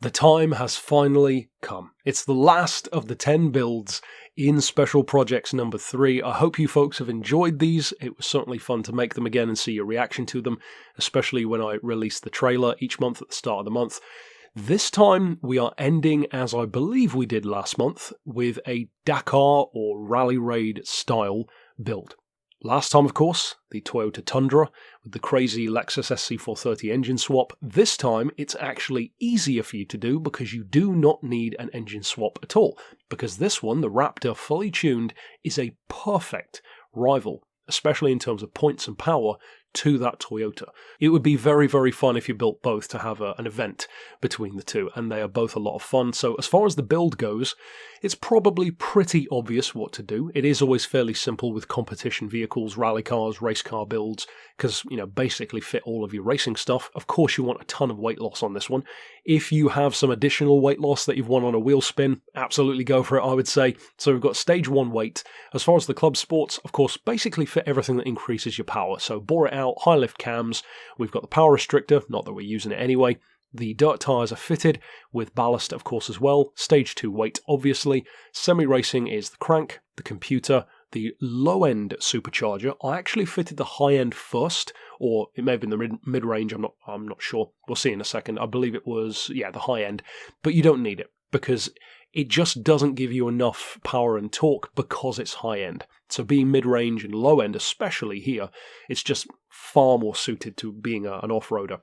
The time has finally come. It's the last of the 10 builds in Special Projects number 3. I hope you folks have enjoyed these. It was certainly fun to make them again and see your reaction to them, especially when I release the trailer each month at the start of the month. This time we are ending, as I believe we did last month, with a Dakar or Rally Raid style build. Last time, of course, the Toyota Tundra with the crazy Lexus SC430 engine swap. This time, it's actually easier for you to do because you do not need an engine swap at all. Because this one, the Raptor fully tuned, is a perfect rival, especially in terms of points and power, to that Toyota. It would be very, very fun if you built both to have an event between the two, and they are both a lot of fun. So as far as the build goes, it's probably pretty obvious what to do. It is always fairly simple with competition vehicles, rally cars, race car builds, because, basically fit all of your racing stuff. Of course, you want a ton of weight loss on this one. If you have some additional weight loss that you've won on a wheel spin, absolutely go for it, I would say. So we've got stage 1 weight. As far as the club sports, of course, basically fit everything that increases your power. So bore it out, high lift cams. We've got the power restrictor, not that we're using it anyway. The dirt tyres are fitted with ballast, of course, as well. Stage 2 weight, obviously. Semi-racing is the crank, the computer, the low-end supercharger. I actually fitted the high-end first, or it may have been the mid-range, I'm not sure. We'll see in a second. I believe it was, the high-end. But you don't need it, because it just doesn't give you enough power and torque because it's high-end. So being mid-range and low-end, especially here, it's just far more suited to being an off-roader.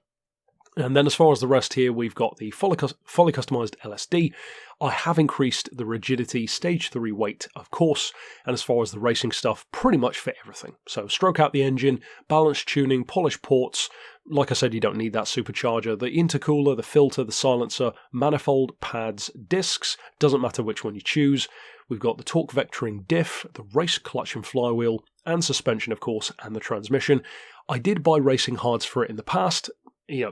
And then as far as the rest here, we've got the fully customized LSD. I have increased the rigidity, stage 3 weight, of course, and as far as the racing stuff, pretty much fit everything. So stroke out the engine, balance tuning, polish ports. Like I said, you don't need that supercharger. The intercooler, the filter, the silencer, manifold, pads, discs, doesn't matter which one you choose. We've got the torque vectoring diff, the race clutch and flywheel, and suspension, of course, and the transmission. I did buy racing hards for it in the past.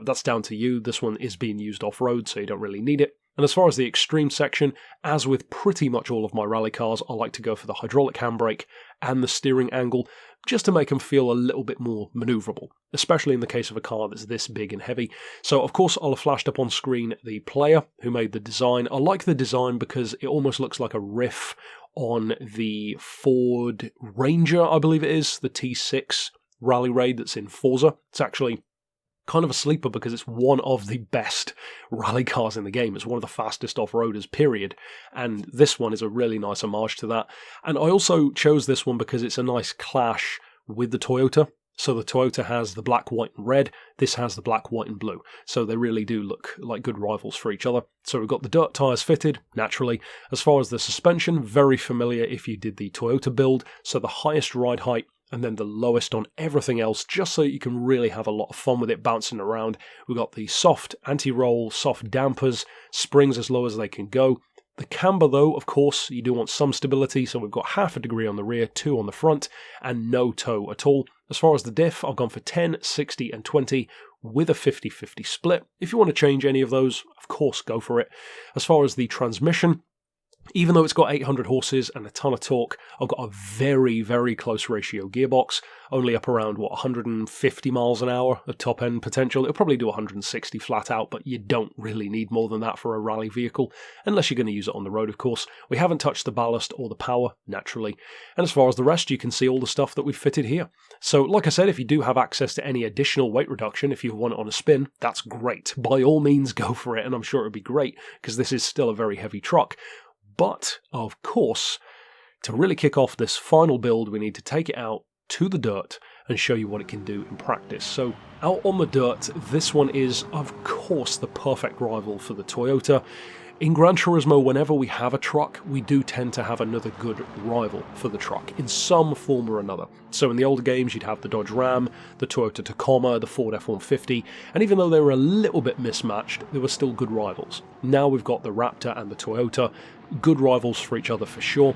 That's down to you. This one is being used off-road, so you don't really need it. And as far as the extreme section, as with pretty much all of my rally cars, I like to go for the hydraulic handbrake and the steering angle, just to make them feel a little bit more manoeuvrable, especially in the case of a car that's this big and heavy. So, of course, I'll have flashed up on screen the player who made the design. I like the design because it almost looks like a riff on the Ford Ranger, I believe it is, the T6 Rally Raid that's in Forza. It's actually kind of a sleeper because it's one of the best rally cars in the game. It's one of the fastest off-roaders, period. And this one is a really nice homage to that. And I also chose this one because it's a nice clash with the Toyota. So the Toyota has the black, white, and red. This has the black, white, and blue. So they really do look like good rivals for each other. So we've got the dirt tyres fitted, naturally. As far as the suspension, very familiar if you did the Toyota build. So the highest ride height, and then the lowest on everything else, just so you can really have a lot of fun with it bouncing around. We've got the soft anti-roll, soft dampers, springs as low as they can go. The camber, though, of course, you do want some stability, so we've got 0.5 degree on the rear, 2 on the front, and no toe at all. As far as the diff, I've gone for 10, 60, and 20, with a 50-50 split. If you want to change any of those, of course, go for it. As far as the transmission, even though it's got 800 horses and a ton of torque, I've got a very, very close ratio gearbox, only up around, 150 miles an hour of top-end potential. It'll probably do 160 flat out, but you don't really need more than that for a rally vehicle, unless you're going to use it on the road, of course. We haven't touched the ballast or the power, naturally. And as far as the rest, you can see all the stuff that we've fitted here. So, like I said, if you do have access to any additional weight reduction, if you want it on a spin, that's great. By all means, go for it, and I'm sure it'll be great, because this is still a very heavy truck. But, of course, to really kick off this final build, we need to take it out to the dirt and show you what it can do in practice. So, out on the dirt, this one is, of course, the perfect rival for the Toyota. In Gran Turismo, whenever we have a truck, we do tend to have another good rival for the truck, in some form or another. So in the older games, you'd have the Dodge Ram, the Toyota Tacoma, the Ford F150, and even though they were a little bit mismatched, they were still good rivals. Now we've got the Raptor and the Toyota, good rivals for each other for sure.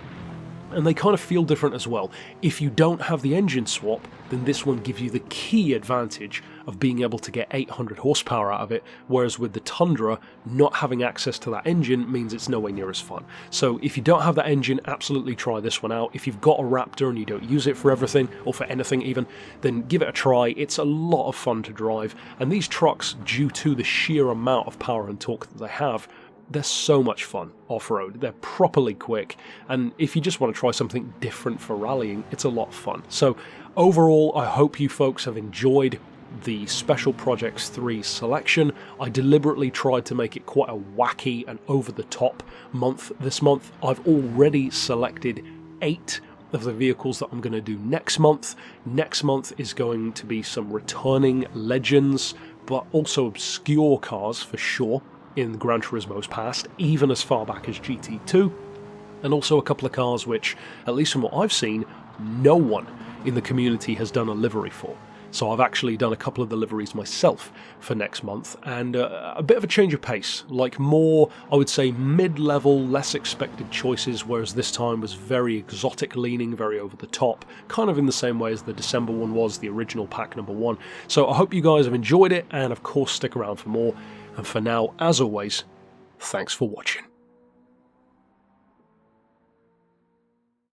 And they kind of feel different as well. If you don't have the engine swap, then this one gives you the key advantage of being able to get 800 horsepower out of it, whereas with the Tundra, not having access to that engine means it's nowhere near as fun. So if you don't have that engine, absolutely try this one out. If you've got a Raptor and you don't use it for everything, or for anything even, then give it a try. It's a lot of fun to drive, and these trucks, due to the sheer amount of power and torque that they have, they're so much fun off-road. They're properly quick, and if you just want to try something different for rallying, it's a lot of fun. So overall, I hope you folks have enjoyed the Special Projects 3 selection. I deliberately tried to make it quite a wacky and over-the-top month this month. I've already selected 8 of the vehicles that I'm going to do next month. Next month is going to be some returning legends, but also obscure cars for sure in Gran Turismo's past, even as far back as GT2, and also a couple of cars which, at least from what I've seen, no one in the community has done a livery for. So I've actually done a couple of the liveries myself for next month, and a bit of a change of pace, like more, I would say, mid-level, less expected choices, whereas this time was very exotic leaning, very over the top, kind of in the same way as the December one was, the original pack number 1. So I hope you guys have enjoyed it, and of course stick around for more. And for now, as always, thanks for watching.